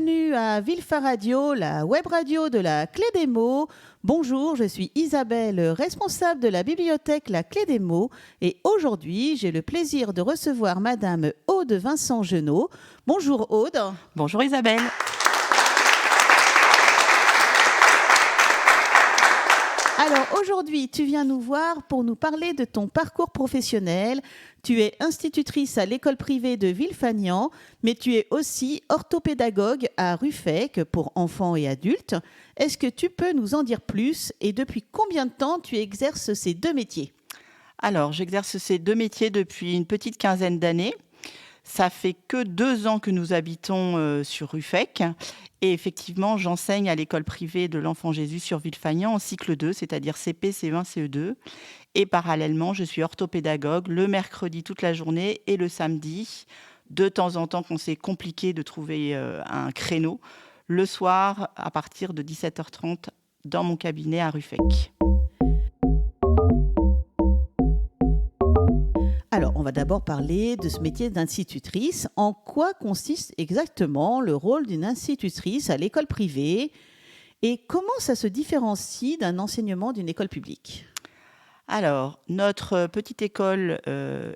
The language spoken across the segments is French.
bienvenue à Villefin Radio, la web radio de la Clé des mots. Bonjour, je suis Isabelle, responsable de la bibliothèque La Clé des mots. Et aujourd'hui, j'ai le plaisir de recevoir Madame Aude Vincent-Genot. Bonjour Aude. Bonjour Isabelle. Alors aujourd'hui, tu viens nous voir pour nous parler de ton parcours professionnel. Tu es institutrice à l'école privée de Villefagnan, mais tu es aussi orthopédagogue à Ruffec pour enfants et adultes. Est-ce que tu peux nous en dire plus et depuis combien de temps tu exerces ces deux métiers ? Alors, j'exerce ces deux métiers depuis une petite quinzaine d'années. Ça fait que 2 ans que nous habitons sur Ruffec. Et effectivement, j'enseigne à l'école privée de l'Enfant Jésus sur Villefagnan en cycle 2, c'est-à-dire CP, CE1, CE2. Et parallèlement, je suis orthopédagogue le mercredi toute la journée et le samedi. De temps en temps, quand c'est compliqué de trouver un créneau, le soir à partir de 17h30 dans mon cabinet à Ruffec. Alors, on va d'abord parler de ce métier d'institutrice. En quoi consiste exactement le rôle d'une institutrice à l'école privée et comment ça se différencie d'un enseignement d'une école publique ? Alors, notre petite école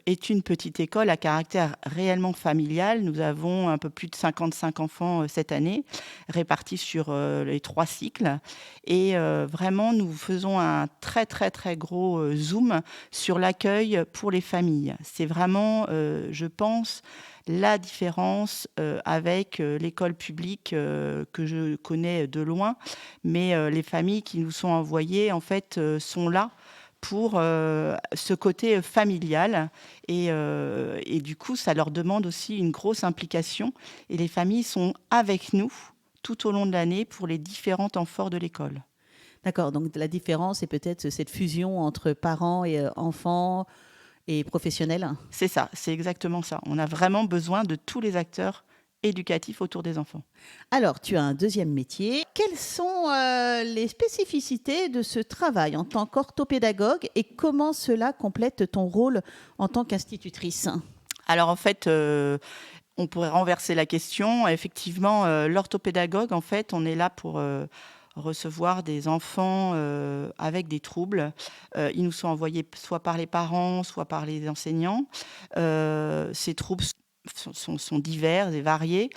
est une petite école à caractère réellement familial. Nous avons un peu plus de 55 enfants cette année, répartis sur les 3 cycles. Et vraiment, nous faisons un très, très, très gros zoom sur l'accueil pour les familles. C'est vraiment, je pense, la différence avec l'école publique que je connais de loin. Mais les familles qui nous sont envoyées, en fait, sont là pour ce côté familial et du coup, ça leur demande aussi une grosse implication et les familles sont avec nous tout au long de l'année pour les différents temps forts de l'école. D'accord, donc la différence est peut-être cette fusion entre parents et enfants et professionnels. C'est ça, c'est exactement ça. On a vraiment besoin de tous les acteurs éducatifs autour des enfants. Alors, tu as un deuxième métier. Quelles sont les spécificités de ce travail en tant qu'orthopédagogue et comment cela complète ton rôle en tant qu'institutrice ? Alors en fait, on pourrait renverser la question. Effectivement, l'orthopédagogue, en fait, on est là pour recevoir des enfants avec des troubles. Ils nous sont envoyés soit par les parents, soit par les enseignants. Ces troubles sont divers et variés.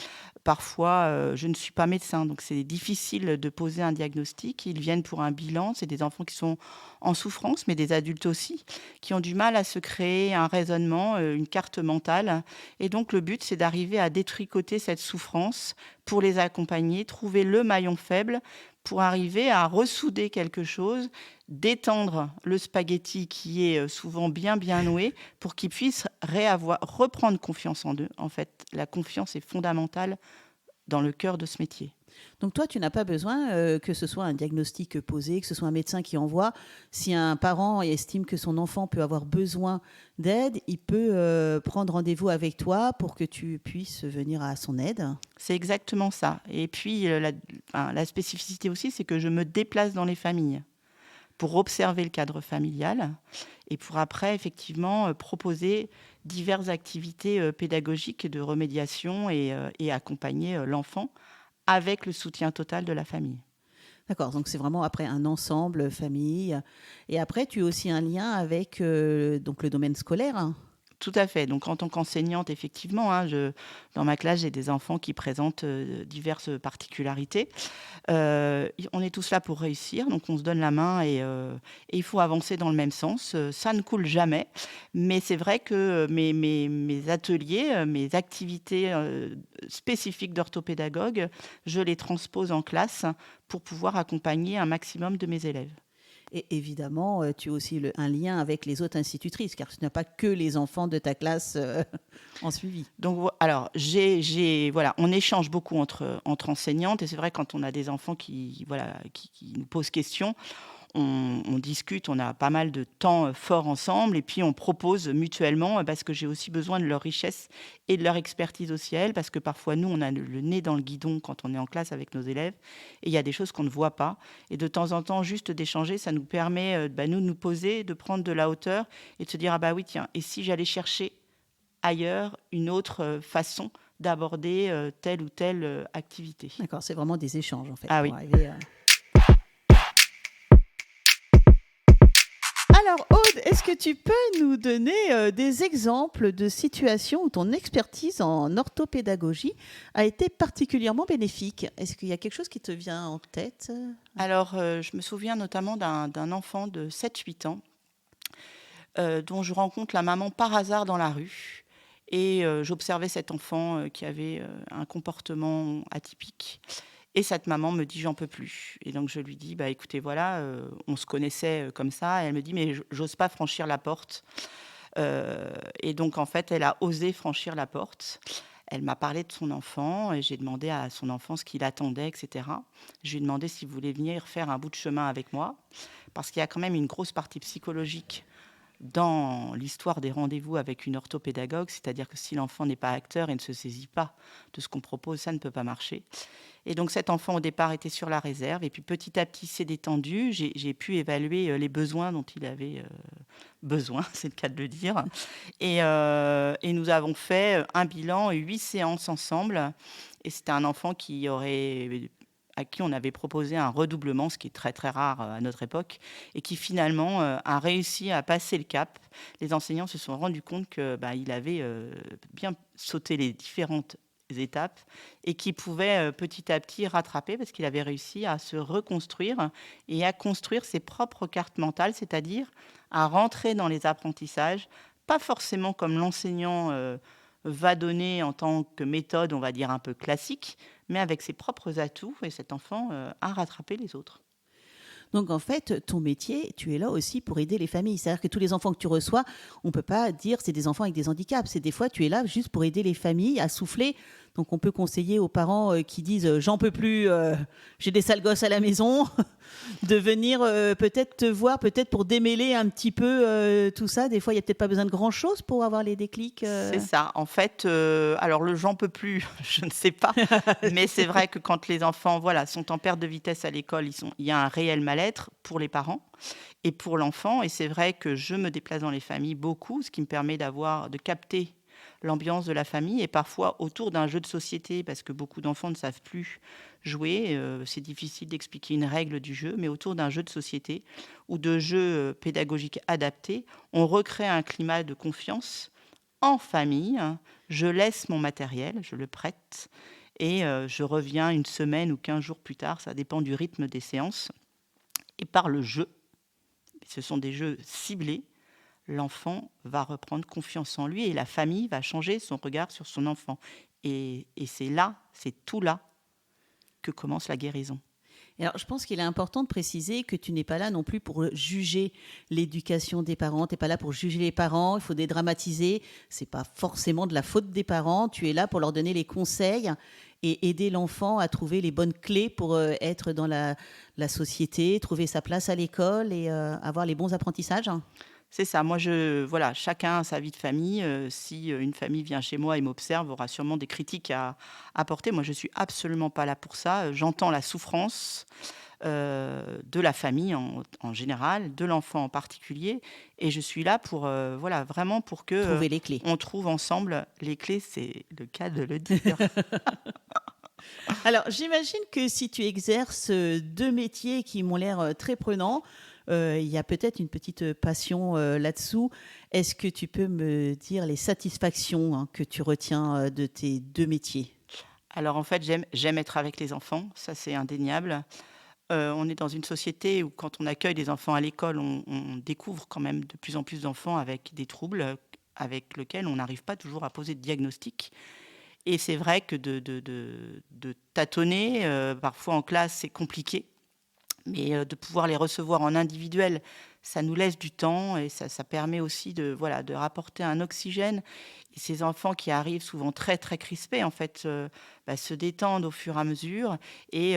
Parfois, je ne suis pas médecin, donc c'est difficile de poser un diagnostic. Ils viennent pour un bilan. C'est des enfants qui sont en souffrance, mais des adultes aussi, qui ont du mal à se créer un raisonnement, une carte mentale. Et donc, le but, c'est d'arriver à détricoter cette souffrance pour les accompagner, trouver le maillon faible pour arriver à ressouder quelque chose, d'étendre le spaghetti qui est souvent bien noué pour qu'ils puissent reprendre confiance en eux. En fait, la confiance est fondamentale dans le cœur de ce métier. Donc toi, tu n'as pas besoin que ce soit un diagnostic posé, que ce soit un médecin qui envoie. Si un parent estime que son enfant peut avoir besoin d'aide, il peut prendre rendez-vous avec toi pour que tu puisses venir à son aide. C'est exactement ça. Et puis, la spécificité aussi, c'est que je me déplace dans les familles pour observer le cadre familial et pour après, effectivement, proposer diverses activités pédagogiques de remédiation et accompagner l'enfant avec le soutien total de la famille. D'accord, donc c'est vraiment après un ensemble famille. Et après, tu as aussi un lien avec donc le domaine scolaire. Tout à fait. Donc, en tant qu'enseignante, effectivement, dans ma classe, j'ai des enfants qui présentent diverses particularités. On est tous là pour réussir, donc on se donne la main et il faut avancer dans le même sens. Ça ne coule jamais, mais c'est vrai que mes ateliers, mes activités spécifiques d'orthopédagogue, je les transpose en classe pour pouvoir accompagner un maximum de mes élèves. Et évidemment, tu as aussi un lien avec les autres institutrices, car tu n'as pas que les enfants de ta classe en suivi. Donc, alors, on échange beaucoup entre enseignantes, et c'est vrai quand on a des enfants qui nous posent question, on discute, on a pas mal de temps forts ensemble et puis on propose mutuellement parce que j'ai aussi besoin de leur richesse et de leur expertise aussi à elles parce que parfois nous on a le nez dans le guidon quand on est en classe avec nos élèves et il y a des choses qu'on ne voit pas et de temps en temps juste d'échanger ça nous permet nous de nous poser, de prendre de la hauteur et de se dire ah bah oui tiens et si j'allais chercher ailleurs une autre façon d'aborder telle ou telle activité. D'accord, c'est vraiment des échanges en fait Ah pour oui. arriver. Alors Aude, est-ce que tu peux nous donner des exemples de situations où ton expertise en orthopédagogie a été particulièrement bénéfique? Est-ce qu'il y a quelque chose qui te vient en tête? Alors, je me souviens notamment d'un enfant de 7-8 ans, dont je rencontre la maman par hasard dans la rue et j'observais cet enfant, qui avait, un comportement atypique et cette maman me dit: «J'en peux plus» et donc je lui dis: «Bah, écoutez, voilà, on se connaissait, comme ça» et elle me dit: «Mais j'ose pas franchir la porte». Et donc en fait, elle a osé franchir la porte. Elle m'a parlé de son enfant et j'ai demandé à son enfant ce qu'il attendait et cetera. Je lui ai demandé s'il voulait venir faire un bout de chemin avec moi, parce qu'il y a quand même une grosse partie psychologique dans l'histoire des rendez-vous avec une orthopédagogue, c'est-à-dire que si l'enfant n'est pas acteur et ne se saisit pas de ce qu'on propose, ça ne peut pas marcher. Et donc cet enfant au départ était sur la réserve et puis petit à petit s'est détendu. J'ai pu évaluer les besoins dont il avait besoin, c'est le cas de le dire. Et nous avons fait un bilan et 8 séances ensemble. Et c'était un enfant à qui on avait proposé un redoublement, ce qui est très très rare à notre époque, et qui finalement a réussi à passer le cap. Les enseignants se sont rendus compte que il avait bien sauté les différentes étapes et qu'il pouvait petit à petit rattraper parce qu'il avait réussi à se reconstruire et à construire ses propres cartes mentales, c'est-à-dire à rentrer dans les apprentissages, pas forcément comme l'enseignant va donner en tant que méthode, on va dire un peu classique, mais avec ses propres atouts et cet enfant a rattrapé les autres. Donc en fait, ton métier, tu es là aussi pour aider les familles. C'est-à-dire que tous les enfants que tu reçois, on ne peut pas dire c'est des enfants avec des handicaps. C'est des fois, tu es là juste pour aider les familles à souffler. Donc on peut conseiller aux parents qui disent j'en peux plus, j'ai des sales gosses à la maison, de venir peut-être te voir, peut-être pour démêler un petit peu tout ça. Des fois, il n'y a peut-être pas besoin de grand-chose pour avoir les déclics. C'est ça. En fait, alors le «j'en peux plus», je ne sais pas, mais c'est vrai que quand les enfants, voilà, sont en perte de vitesse à l'école, il y a un réel mal-être pour les parents et pour l'enfant et c'est vrai que je me déplace dans les familles beaucoup, ce qui me permet de capter l'ambiance de la famille et parfois autour d'un jeu de société parce que beaucoup d'enfants ne savent plus jouer, c'est difficile d'expliquer une règle du jeu, mais autour d'un jeu de société ou de jeux, pédagogiques adaptés, on recrée un climat de confiance en famille. Je laisse mon matériel, je le prête et je reviens une semaine ou 15 jours plus tard, ça dépend du rythme des séances et par le jeu, ce sont des jeux ciblés, l'enfant va reprendre confiance en lui et la famille va changer son regard sur son enfant et c'est là, c'est tout là que commence la guérison. Et alors, je pense qu'il est important de préciser que tu n'es pas là non plus pour juger l'éducation des parents. Tu n'es pas là pour juger les parents. Il faut dédramatiser. C'est pas forcément de la faute des parents. Tu es là pour leur donner les conseils et aider l'enfant à trouver les bonnes clés pour être dans la société, trouver sa place à l'école et avoir les bons apprentissages. C'est ça, moi voilà, chacun a sa vie de famille, si, une famille vient chez moi et m'observe, aura sûrement des critiques à apporter. Moi, je suis absolument pas là pour ça, j'entends la souffrance, de la famille en général, de l'enfant en particulier et je suis là pour, voilà, vraiment pour que, Trouver les clés. on trouve ensemble les clés, c'est le cas de le dire. Alors, j'imagine que si tu exerces deux métiers qui m'ont l'air très prenants, il y a peut-être une petite passion là-dessous. Est-ce que tu peux me dire les satisfactions que tu retiens de tes deux métiers? Alors en fait, j'aime être avec les enfants, ça c'est indéniable. On est dans une société où quand on accueille des enfants à l'école, on découvre quand même de plus en plus d'enfants avec des troubles, avec lesquels on n'arrive pas toujours à poser de diagnostic. Et c'est vrai que de tâtonner, parfois en classe, c'est compliqué, mais de pouvoir les recevoir en individuel, ça nous laisse du temps et ça permet aussi voilà, de rapporter un oxygène et ces enfants qui arrivent souvent très, très crispés, en fait, se détendent au fur et à mesure et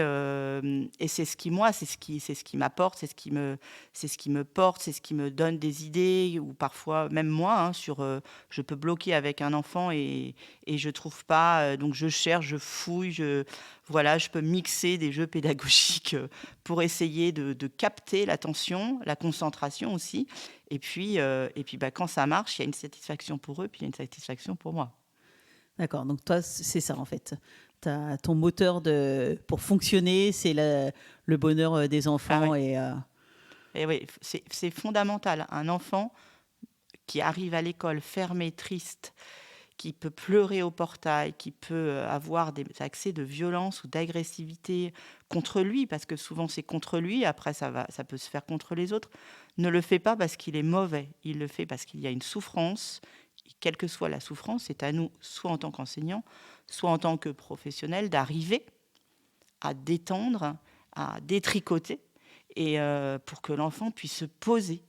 c'est ce qui, moi, c'est ce qui m'apporte, c'est ce qui me porte, c'est ce qui me donne des idées ou parfois même moi, hein, je peux bloquer avec un enfant et je trouve pas, donc je cherche, je fouille, voilà, je peux mixer des jeux pédagogiques, pour essayer de capter l'attention, la concentration aussi et puis, quand ça marche, il y a une satisfaction pour eux, puis il y a une satisfaction pour moi. D'accord, donc toi, c'est ça en fait. Ton moteur pour fonctionner, c'est le bonheur des Ah enfants ouais, et et oui, c'est fondamental. Un enfant qui arrive à l'école fermé, triste, qui peut pleurer au portail, qui peut avoir des accès de violence ou d'agressivité contre lui, parce que souvent c'est contre lui, après ça peut se faire contre les autres, ne le fait pas parce qu'il est mauvais, il le fait parce qu'il y a une souffrance, et quelle que soit la souffrance, c'est à nous, soit en tant qu'enseignant, soit en tant que professionnel, d'arriver à détendre, à détricoter, et pour que l'enfant puisse se poser.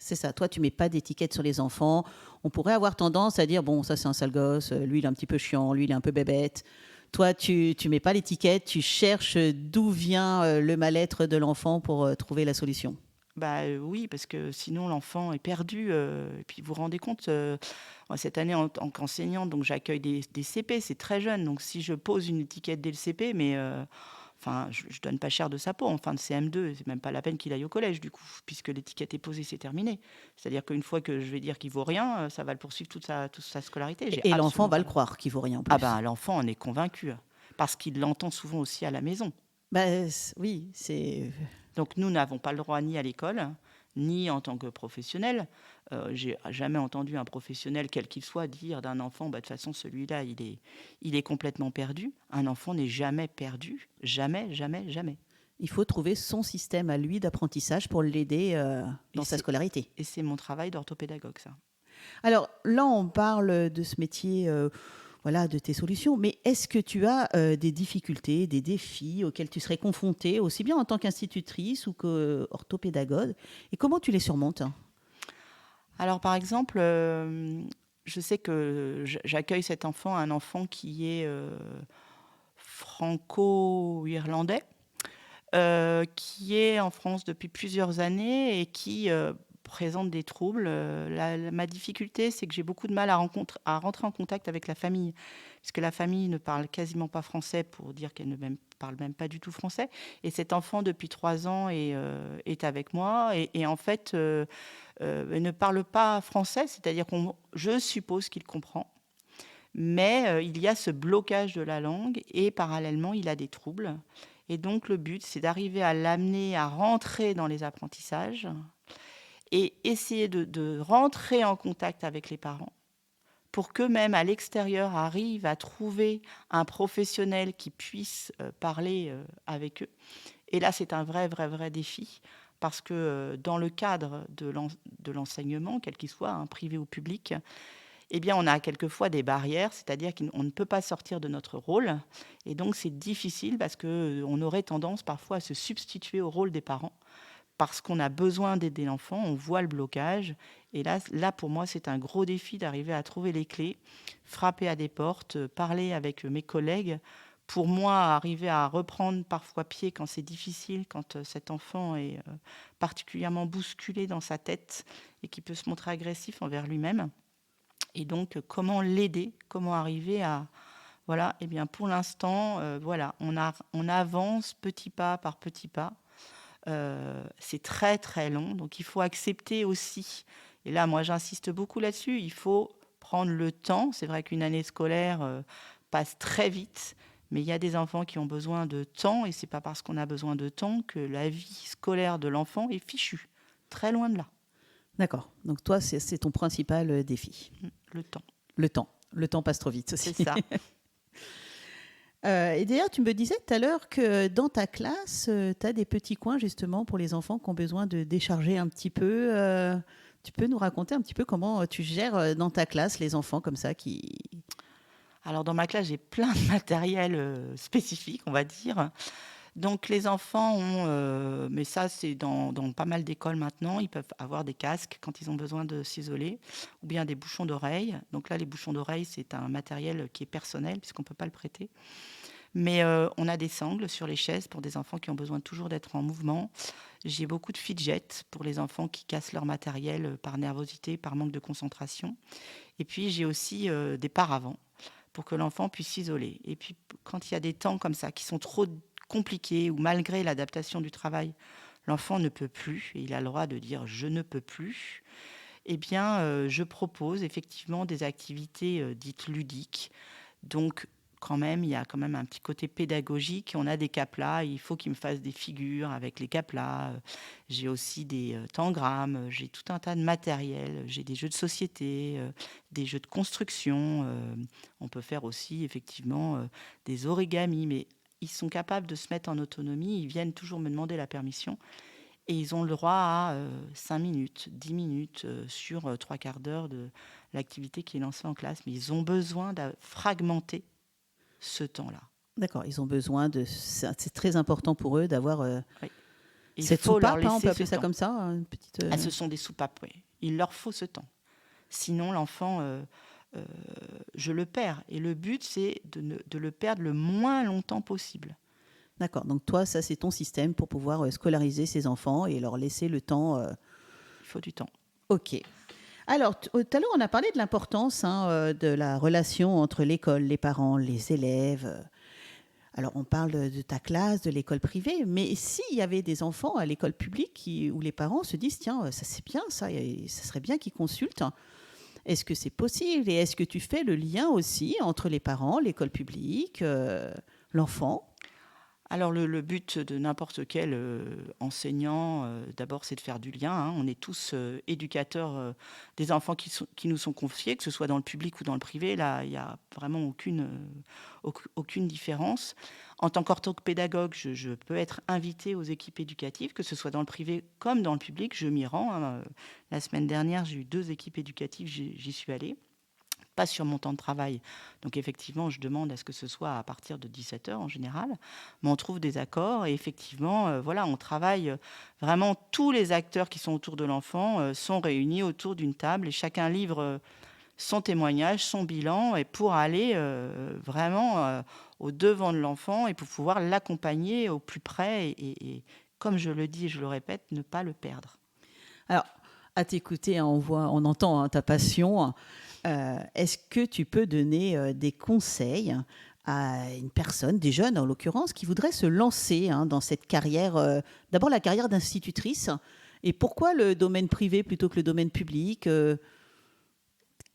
c'est ça. Toi, tu mets pas d'étiquette sur les enfants. On pourrait avoir tendance à dire, bon, ça c'est un sale gosse, lui il est un petit peu chiant, lui il est un peu bébête. Toi, tu mets pas l'étiquette, tu cherches d'où vient le mal-être de l'enfant pour trouver la solution. Bah, oui, parce que sinon l'enfant est perdu, et puis vous vous rendez compte, moi cette année en tant qu'enseignante, donc j'accueille des CP, c'est très jeune, donc si je pose une étiquette dès le CP, mais enfin je donne pas cher de sa peau en fin de CM2, c'est même pas la peine qu'il aille au collège du coup, puisque l'étiquette est posée, c'est terminé. C'est-à-dire qu'une fois que je vais dire qu'il vaut rien, ça va le poursuivre toute sa scolarité. J'ai Et l'enfant absolument va pas le le croire qu'il vaut rien en ah plus. ben, l'enfant en est convaincu, parce qu'il l'entend souvent aussi à la maison. Bah, oui, c'est Donc nous n'avons pas le droit ni à l'école, ni en tant que professionnel. J'ai jamais entendu un professionnel, quel qu'il soit, dire d'un enfant, bah, de toute façon, celui-là, il est complètement perdu. Un enfant n'est jamais perdu. Jamais, jamais, jamais. il faut trouver son système à lui d'apprentissage pour l'aider Et dans sa c'est, scolarité. et c'est mon travail d'orthopédagogue, ça. Alors là, on parle de ce métier, voilà, de tes solutions, mais est-ce que tu as des difficultés, des défis auxquels tu serais confrontée, aussi bien en tant qu'institutrice ou qu'orthopédagogue, et comment tu les surmontes? Alors, par exemple, je sais que j'accueille cet enfant, un enfant qui est franco-irlandais, qui est en France depuis plusieurs années et qui présente des troubles. Ma difficulté, c'est que j'ai beaucoup de mal à rentrer en contact avec la famille, puisque la famille ne parle quasiment pas français, pour dire qu'elle parle même pas du tout français. Et cet enfant, depuis 3 ans, est avec moi et en fait, ne parle pas français, c'est-à-dire je suppose qu'il comprend. Mais il y a ce blocage de la langue et parallèlement, il a des troubles. Et donc, le but, c'est d'arriver à l'amener à rentrer dans les apprentissages et essayer de rentrer en contact avec les parents pour qu'eux-mêmes, à l'extérieur, arrivent à trouver un professionnel qui puisse parler avec eux. Et là, c'est un vrai, vrai, vrai défi parce que dans le cadre de l'enseignement, quel qu'il soit, privé ou public, eh bien, on a quelquefois des barrières, c'est-à-dire qu'on ne peut pas sortir de notre rôle. Et donc, c'est difficile parce qu'on aurait tendance parfois à se substituer au rôle des parents parce qu'on a besoin d'aider l'enfant, on voit le blocage. Et là, pour moi, c'est un gros défi d'arriver à trouver les clés, frapper à des portes, parler avec mes collègues. Pour moi, arriver à reprendre parfois pied quand c'est difficile, quand cet enfant est particulièrement bousculé dans sa tête et qui peut se montrer agressif envers lui-même. Et donc, comment l'aider? Comment arriver à... Voilà, eh bien, pour l'instant, voilà, on avance petit pas par petit pas. C'est très, très long. Donc, il faut accepter aussi, et là, moi, j'insiste beaucoup là-dessus, il faut prendre le temps. C'est vrai qu'une année scolaire passe très vite, mais il y a des enfants qui ont besoin de temps, et c'est pas parce qu'on a besoin de temps que la vie scolaire de l'enfant est fichue. Très loin de là. D'accord. Donc toi, c'est ton principal défi. Le temps. Le temps. Le temps passe trop vite C'est aussi. ça. Et d'ailleurs, tu me disais tout à l'heure que dans ta classe, tu as des petits coins justement pour les enfants qui ont besoin de décharger un petit peu. Tu peux nous raconter un petit peu comment tu gères dans ta classe les enfants comme ça qui... Alors, dans ma classe, j'ai plein de matériel spécifique, on va dire. Donc, les enfants ont, mais ça, c'est dans pas mal d'écoles maintenant, ils peuvent avoir des casques quand ils ont besoin de s'isoler, ou bien des bouchons d'oreille. Donc là, les bouchons d'oreille, c'est un matériel qui est personnel, puisqu'on ne peut pas le prêter. Mais on a des sangles sur les chaises pour des enfants qui ont besoin toujours d'être en mouvement. J'ai beaucoup de fidget pour les enfants qui cassent leur matériel par nervosité, par manque de concentration. Et puis, j'ai aussi des paravents pour que l'enfant puisse s'isoler. Et puis, quand il y a des temps comme ça qui sont trop compliqués ou malgré l'adaptation du travail, l'enfant ne peut plus et il a le droit de dire « je ne peux plus ». eh bien, je propose effectivement des activités, dites ludiques. Donc quand même, il y a quand même un petit côté pédagogique. On a des caplas, il faut qu'ils me fassent des figures avec les caplas. J'ai aussi des, tangrammes, j'ai tout un tas de matériel. J'ai des jeux de société, des jeux de construction. On peut faire aussi effectivement, des origamis, mais ils sont capables de se mettre en autonomie. Ils viennent toujours me demander la permission et ils ont le droit à, 5 minutes, 10 minutes, sur, 3/4 d'heure de l'activité qui est lancée en classe. Mais ils ont besoin de fragmenter ce temps-là. D'accord, ils ont besoin c'est très important pour eux d'avoir Oui. Il cette faut leur soupape, hein, on peut laisser ce appeler ça temps. comme ça, une petite. Ah, ce sont des soupapes, oui. Il leur faut ce temps. Sinon, l'enfant, heu, je le perds. Et le but, c'est de le perdre le moins longtemps possible. D'accord, donc toi, ça c'est ton système pour pouvoir scolariser ces enfants et leur laisser le temps. Il faut du temps. Ok. Alors, tout à l'heure, on a parlé de l'importance hein, de la relation entre l'école, les parents, les élèves. Alors, on parle de ta classe, de l'école privée, mais s'il y avait des enfants à l'école publique où les parents se disent, tiens, ça c'est bien, ça, et ça serait bien qu'ils consultent, est-ce que c'est possible? Et est-ce que tu fais le lien aussi entre les parents, l'école publique, l'enfant? Alors le but de n'importe quel, enseignant, d'abord, c'est de faire du lien, hein. On est tous, éducateurs, des enfants qui nous sont confiés, que ce soit dans le public ou dans le privé. Là, il y a vraiment aucune différence. En tant qu'orthopédagogue, je peux être invitée aux équipes éducatives, que ce soit dans le privé comme dans le public. Je m'y rends, hein. La semaine dernière, j'ai eu 2 équipes éducatives, j'y suis allée. Pas sur mon temps de travail. Donc effectivement, je demande à ce que ce soit à partir de 17 heures en général, mais on trouve des accords et effectivement, voilà, on travaille, vraiment tous les acteurs qui sont autour de l'enfant, sont réunis autour d'une table et chacun livre, son témoignage, son bilan et pour aller, vraiment, au devant de l'enfant et pour pouvoir l'accompagner au plus près et comme je le dis et je le répète, ne pas le perdre. Alors, à t'écouter, hein, on entend hein, ta passion. Est-ce que tu peux donner des conseils à une personne, des jeunes en l'occurrence, qui voudraient se lancer hein, dans cette carrière, d'abord la carrière d'institutrice, et pourquoi le domaine privé plutôt que le domaine public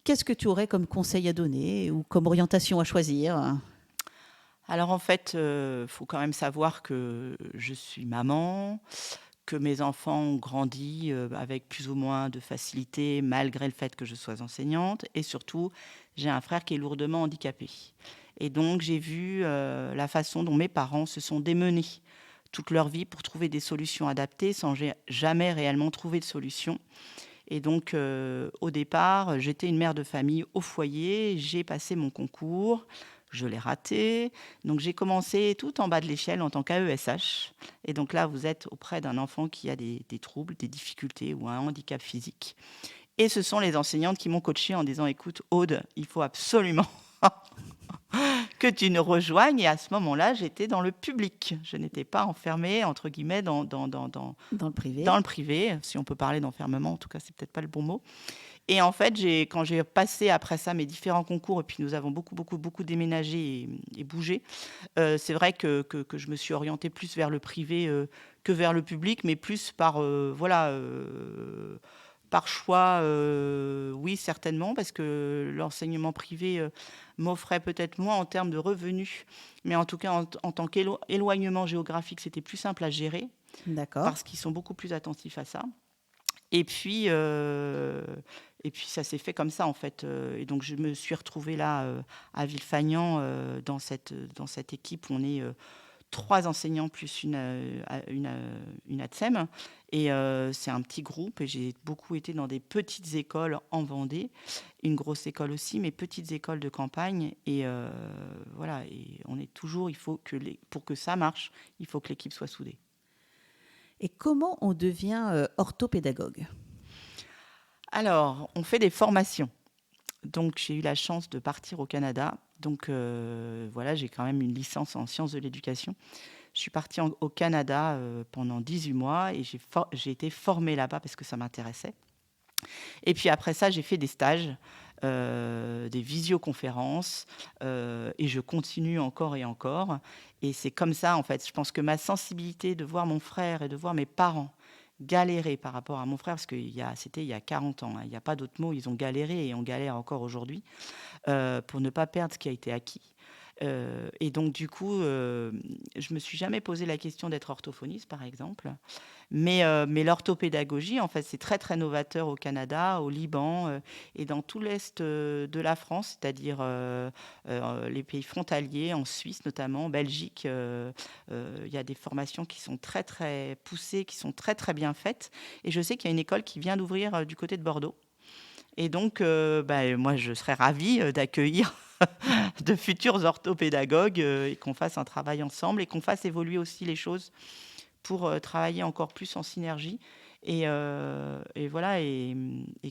Qu'est-ce que tu aurais comme conseil à donner ou comme orientation à choisir? Alors en fait, faut quand même savoir que je suis maman, que mes enfants ont grandi, avec plus ou moins de facilité malgré le fait que je sois enseignante et surtout, j'ai un frère qui est lourdement handicapé et donc j'ai vu, la façon dont mes parents se sont démenés toute leur vie pour trouver des solutions adaptées sans jamais réellement trouvé de solution et donc au départ, j'étais une mère de famille au foyer, j'ai passé mon concours, je l'ai raté, donc j'ai commencé tout en bas de l'échelle en tant qu'AESH et donc là, vous êtes auprès d'un enfant qui a des troubles, des difficultés ou un handicap physique et ce sont les enseignantes qui m'ont coachée en disant: «Écoute Aude, il faut absolument que tu nous rejoignes» et à ce moment-là, j'étais dans le public. Je n'étais pas «enfermée» entre guillemets Dans le privé. dans le privé, si on peut parler d'enfermement, en tout cas, c'est peut-être pas le bon mot. Et en fait, quand j'ai passé après ça mes différents concours et puis nous avons beaucoup, beaucoup, beaucoup déménagé et bougé, c'est vrai que je me suis orientée plus vers le privé, que vers le public, mais plus par, voilà, par choix, oui, certainement, parce que l'enseignement privé, m'offrait peut-être moins en termes de revenus, mais en tout cas en tant qu'éloignement géographique, c'était plus simple à gérer D'accord. parce qu'ils sont beaucoup plus attentifs à ça. Et puis, ça s'est fait comme ça, en fait, et donc je me suis retrouvée là, à Villefagnan, dans cette équipe où on est, 3 enseignants plus une ATSEM et c'est un petit groupe et j'ai beaucoup été dans des petites écoles en Vendée, une grosse école aussi, mais petites écoles de campagne et voilà et on est toujours il faut que pour que ça marche, il faut que l'équipe soit soudée. Et comment on devient orthopédagogue? Alors, on fait des formations. Donc j'ai eu la chance de partir au Canada. Donc voilà, j'ai quand même une licence en sciences de l'éducation. Je suis partie au Canada, pendant 18 mois et j'ai été formée là-bas parce que ça m'intéressait. Et puis après ça, j'ai fait des stages, des visioconférences, et je continue encore et encore et c'est comme ça, en fait. Je pense que ma sensibilité de voir mon frère et de voir mes parents galéré par rapport à mon frère, parce que c'était il y a 40 ans, hein, il n'y a pas d'autre mot, ils ont galéré et on galère encore aujourd'hui, pour ne pas perdre ce qui a été acquis. Et donc du coup, je me suis jamais posé la question d'être orthophoniste, par exemple. Mais l'orthopédagogie, en fait, c'est très, très novateur au Canada, au Liban, et dans tout l'est, de la France, c'est-à-dire, les pays frontaliers, en Suisse notamment, en Belgique. Il y a des formations qui sont très, très poussées, qui sont très, très bien faites. Et je sais qu'il y a une école qui vient d'ouvrir, du côté de Bordeaux. Et donc, moi, je serais ravie, d'accueillir de futurs orthopédagogues, et qu'on fasse un travail ensemble et qu'on fasse évoluer aussi les choses pour, travailler encore plus en synergie et voilà et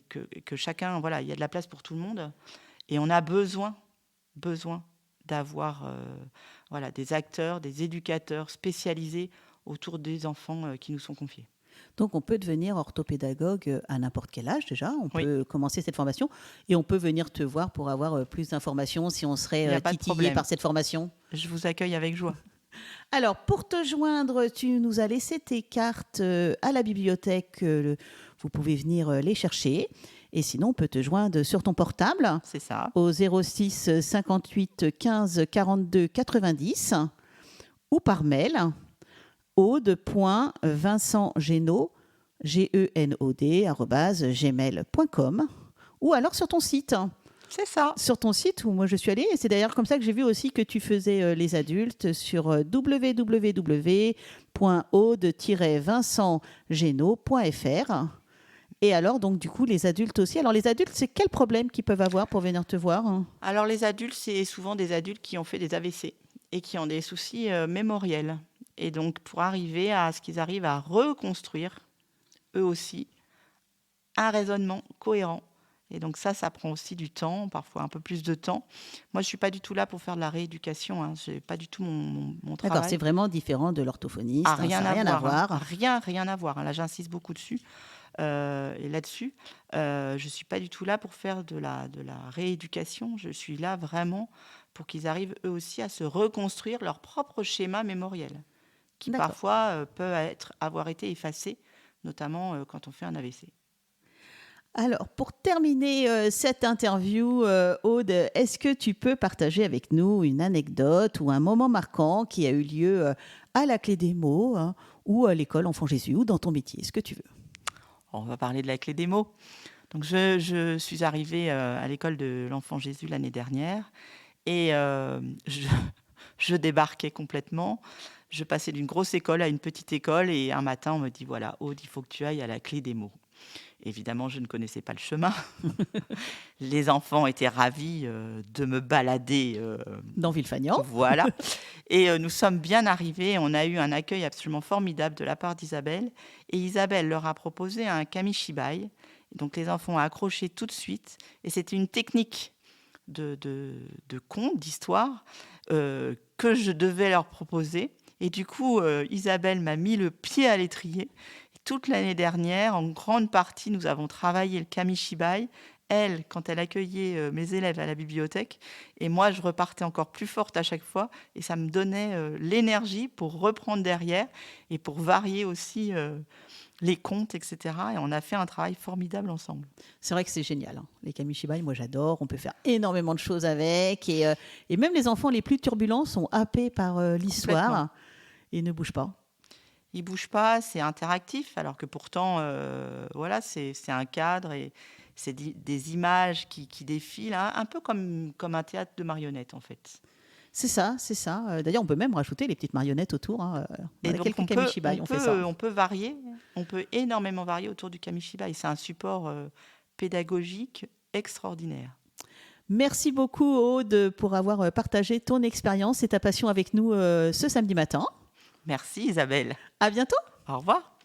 que chacun voilà, il y a de la place pour tout le monde et on a besoin d'avoir, voilà, des acteurs, des éducateurs spécialisés autour des enfants, qui nous sont confiés. Donc, on peut devenir orthopédagogue à n'importe quel âge déjà. On Oui, peut commencer cette formation et on peut venir te voir pour avoir plus d'informations si on il n'y serait a pas de titillé problème. par cette formation. Je vous accueille avec joie. Alors, pour te joindre, tu nous as laissé tes cartes à la bibliothèque. Vous pouvez venir les chercher. Et sinon, on peut te joindre sur ton portable C'est ça. au 06 58 15 42 90 ou par mail aude.vincentgenod, genod@gmail.com ou alors sur ton site. C'est ça. Sur ton site où moi je suis allée, et c'est d'ailleurs comme ça que j'ai vu aussi que tu faisais les adultes sur www.aude-vincentgenod.fr. Et alors, donc, du coup, les adultes aussi. Alors, les adultes, c'est quel problème qu'ils peuvent avoir pour venir te voir? Alors les adultes, c'est souvent des adultes qui ont fait des AVC et qui ont des soucis, mémoriels et donc pour arriver à ce qu'ils arrivent à reconstruire, eux aussi, un raisonnement cohérent et donc ça prend aussi du temps, parfois un peu plus de temps. Moi, je suis pas du tout là pour faire de la rééducation, hein, c'est pas du tout mon D'accord, c'est travail. vraiment différent de l'orthophoniste, Ah, hein, ça rien n'a à rien à voir, hein, voir. rien à voir, hein. Là, j'insiste beaucoup dessus, et là-dessus, je suis pas du tout là pour faire de la rééducation. Je suis là vraiment pour qu'ils arrivent eux aussi à se reconstruire leur propre schéma mémoriel, qui D'accord. parfois, peut avoir été effacé, notamment, quand on fait un AVC. Alors, pour terminer cette interview, Aude, est-ce que tu peux partager avec nous une anecdote ou un moment marquant qui a eu lieu à la Clé des mots, hein, ou à l'école Enfant Jésus ou dans ton métier, ce que tu veux? On va parler de la clé des mots. Donc je suis arrivée, à l'école de l'Enfant Jésus l'année dernière et je je débarquais complètement. Je passais d'une grosse école à une petite école et un matin, on me dit: «Voilà, Aude, il faut que tu ailles à la clé des mots». Évidemment, je ne connaissais pas le chemin. Les enfants étaient ravis, de me balader, Dans Villefagnan. voilà et nous sommes bien arrivés. On a eu un accueil absolument formidable de la part d'Isabelle et Isabelle leur a proposé un kamishibai. Donc les enfants ont accroché tout de suite et c'était une technique de conte, d'histoire, que je devais leur proposer et du coup, Isabelle m'a mis le pied à l'étrier. Toute l'année dernière, en grande partie, nous avons travaillé le kamishibai. Elle, quand elle accueillait, mes élèves à la bibliothèque et moi, je repartais encore plus forte à chaque fois et ça me donnait, l'énergie pour reprendre derrière et pour varier aussi, les contes et cetera et on a fait un travail formidable ensemble. C'est vrai que c'est génial, hein. Les kamishibai, moi j'adore. On peut faire énormément de choses avec. Et même les enfants les plus turbulents sont happés par Complètement. l'histoire et ne bougent pas. Ils bougent pas, c'est interactif alors que pourtant, voilà, c'est un cadre et c'est des images qui défilent, un peu comme un théâtre de marionnettes, en fait. C'est ça, c'est ça. D'ailleurs, on peut même rajouter les petites marionnettes autour, hein. On Et a donc quelques kamishibai, on fait ça. on peut varier, on peut énormément varier autour du kamishibai. C'est un support, pédagogique extraordinaire. Merci beaucoup, Aude, pour avoir partagé ton expérience et ta passion avec nous ce samedi matin. Merci Isabelle. À bientôt. Au revoir.